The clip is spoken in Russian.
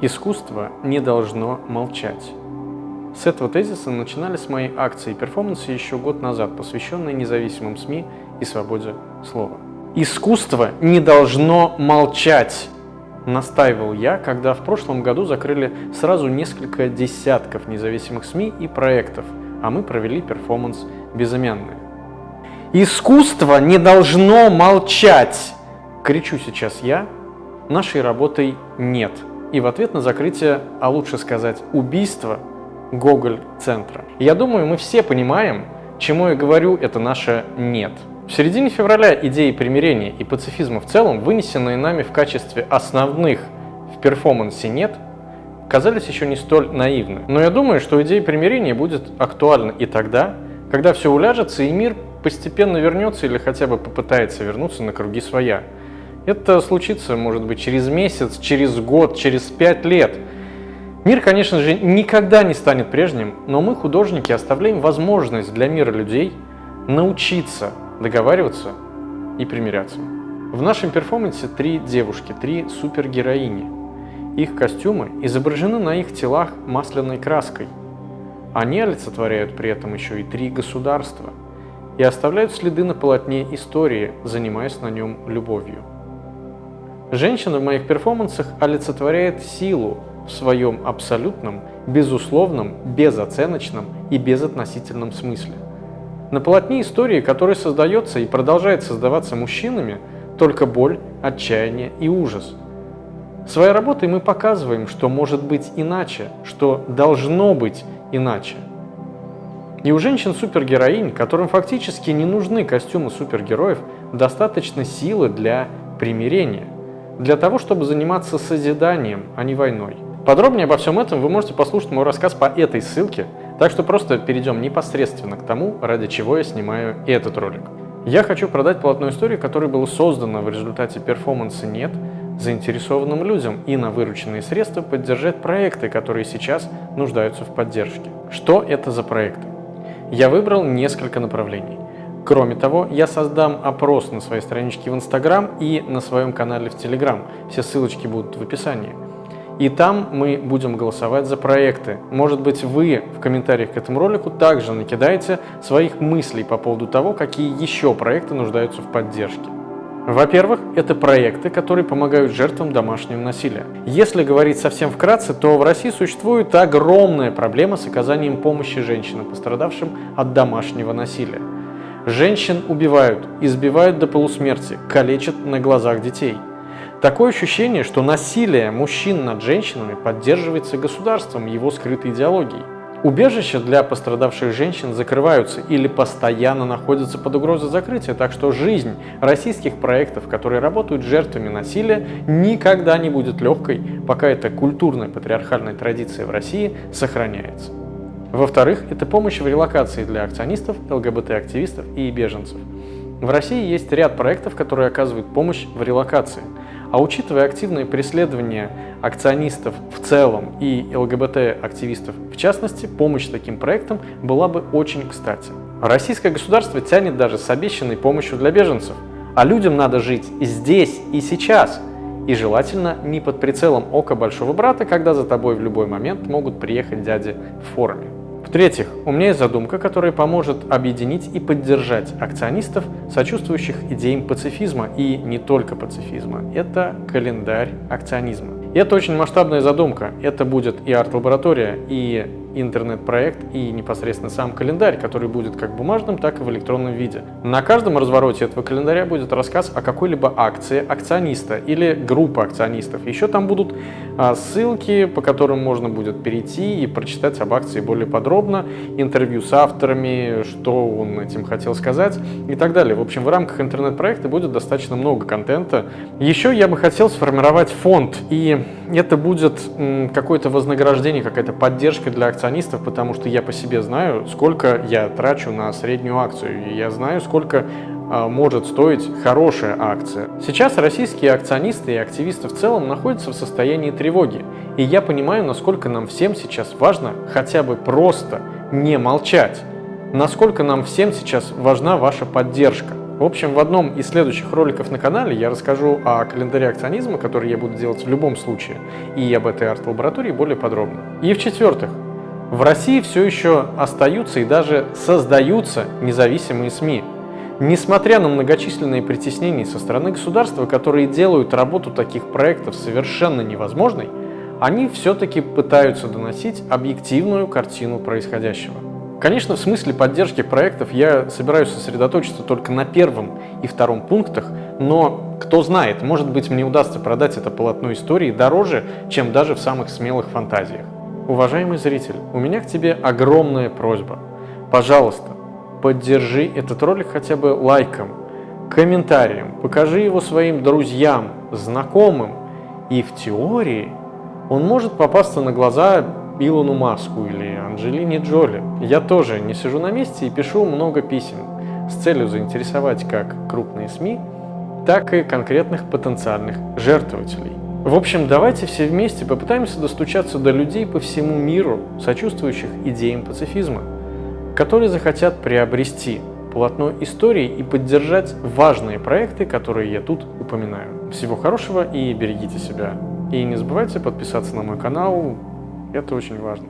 Искусство не должно молчать. С этого тезиса начинались мои акции и перформансы еще год назад, посвященные независимым СМИ и свободе слова. Искусство не должно молчать, настаивал я, когда в прошлом году закрыли сразу несколько десятков независимых СМИ и проектов, а мы провели перформанс «Безымянные». Искусство не должно молчать, кричу сейчас я, нашей работой нет. И в ответ на закрытие, а лучше сказать убийство, Гоголь-центра. Я думаю, мы все понимаем, чему я говорю, это наше «нет». В середине февраля идеи примирения и пацифизма в целом, вынесенные нами в качестве основных в перформансе «нет», казались еще не столь наивны. Но я думаю, что идея примирения будет актуальна и тогда, когда все уляжется и мир постепенно вернется или хотя бы попытается вернуться на круги своя. Это случится, может быть, через месяц, через год, через 5 лет. Мир, конечно же, никогда не станет прежним, но мы, художники, оставляем возможность для мира людей научиться договариваться и примиряться. В нашем перформансе 3 девушки, 3 супергероини. Их костюмы изображены на их телах масляной краской. Они олицетворяют при этом еще и 3 государства и оставляют следы на полотне истории, занимаясь на нем любовью. Женщина в моих перформансах олицетворяет силу в своем абсолютном, безусловном, безоценочном и безотносительном смысле. На полотне истории, который создается и продолжает создаваться мужчинами, только боль, отчаяние и ужас. Своей работой мы показываем, что может быть иначе, что должно быть иначе. И у женщин-супергероинь, которым фактически не нужны костюмы супергероев, достаточно силы для примирения, для того, чтобы заниматься созиданием, а не войной. Подробнее обо всем этом вы можете послушать мой рассказ по этой ссылке, так что просто перейдем непосредственно к тому, ради чего я снимаю этот ролик. Я хочу продать полотно истории, которое было создано в результате перформанса «Нет» заинтересованным людям и на вырученные средства поддержать проекты, которые сейчас нуждаются в поддержке. Что это за проекты? Я выбрал несколько направлений. Кроме того, я создам опрос на своей страничке в Instagram и на своем канале в Telegram. Все ссылочки будут в описании. И там мы будем голосовать за проекты. Может быть, вы в комментариях к этому ролику также накидаете своих мыслей по поводу того, какие еще проекты нуждаются в поддержке. Во-первых, это проекты, которые помогают жертвам домашнего насилия. Если говорить совсем вкратце, то в России существует огромная проблема с оказанием помощи женщинам, пострадавшим от домашнего насилия. Женщин убивают, избивают до полусмерти, калечат на глазах детей. Такое ощущение, что насилие мужчин над женщинами поддерживается государством, его скрытой идеологией. Убежища для пострадавших женщин закрываются или постоянно находятся под угрозой закрытия, так что жизнь российских проектов, которые работают жертвами насилия, никогда не будет легкой, пока эта культурная патриархальная традиция в России сохраняется. Во-вторых, это помощь в релокации для акционистов, ЛГБТ-активистов и беженцев. В России есть ряд проектов, которые оказывают помощь в релокации. А учитывая активное преследование акционистов в целом и ЛГБТ-активистов в частности, помощь таким проектам была бы очень кстати. Российское государство тянет даже с обещанной помощью для беженцев. А людям надо жить здесь и сейчас. И желательно не под прицелом ока большого брата, когда за тобой в любой момент могут приехать дяди в форме. В-третьих, у меня есть задумка, которая поможет объединить и поддержать акционистов, сочувствующих идеям пацифизма и не только пацифизма. Это календарь акционизма. И это очень масштабная задумка. Это будет и арт-лаборатория, и интернет-проект, и непосредственно сам календарь, который будет как бумажным, так и в электронном виде. На каждом развороте этого календаря будет рассказ о какой-либо акции акциониста или группы акционистов. Еще там будут ссылки, по которым можно будет перейти и прочитать об акции более подробно, интервью с авторами, что он этим хотел сказать и так далее. В общем, в рамках интернет-проекта будет достаточно много контента. Еще я бы хотел сформировать фонд, и это будет какое-то вознаграждение, какая-то поддержка для акционистов, потому что я по себе знаю, сколько я трачу на среднюю акцию, и я знаю, сколько может стоить хорошая акция. Сейчас российские акционисты и активисты в целом находятся в состоянии тревоги, и я понимаю, насколько нам всем сейчас важно хотя бы просто не молчать, насколько нам всем сейчас важна ваша поддержка. В общем, в одном из следующих роликов на канале я расскажу о календаре акционизма, который я буду делать в любом случае, и об этой арт-лаборатории более подробно. И в-четвертых, в России все еще остаются и даже создаются независимые СМИ. Несмотря на многочисленные притеснения со стороны государства, которые делают работу таких проектов совершенно невозможной, они все-таки пытаются доносить объективную картину происходящего. Конечно, в смысле поддержки проектов я собираюсь сосредоточиться только на первом и втором пунктах, но кто знает, может быть, мне удастся продать это полотно истории дороже, чем даже в самых смелых фантазиях. Уважаемый зритель, у меня к тебе огромная просьба. Пожалуйста, поддержи этот ролик хотя бы лайком, комментарием, покажи его своим друзьям, знакомым, и в теории он может попасться на глаза Илону Маску или Анджелине Джоли. Я тоже не сижу на месте и пишу много писем с целью заинтересовать как крупные СМИ, так и конкретных потенциальных жертвователей. В общем, давайте все вместе попытаемся достучаться до людей по всему миру, сочувствующих идеям пацифизма, которые захотят приобрести полотно истории и поддержать важные проекты, которые я тут упоминаю. Всего хорошего и берегите себя. И не забывайте подписаться на мой канал, это очень важно.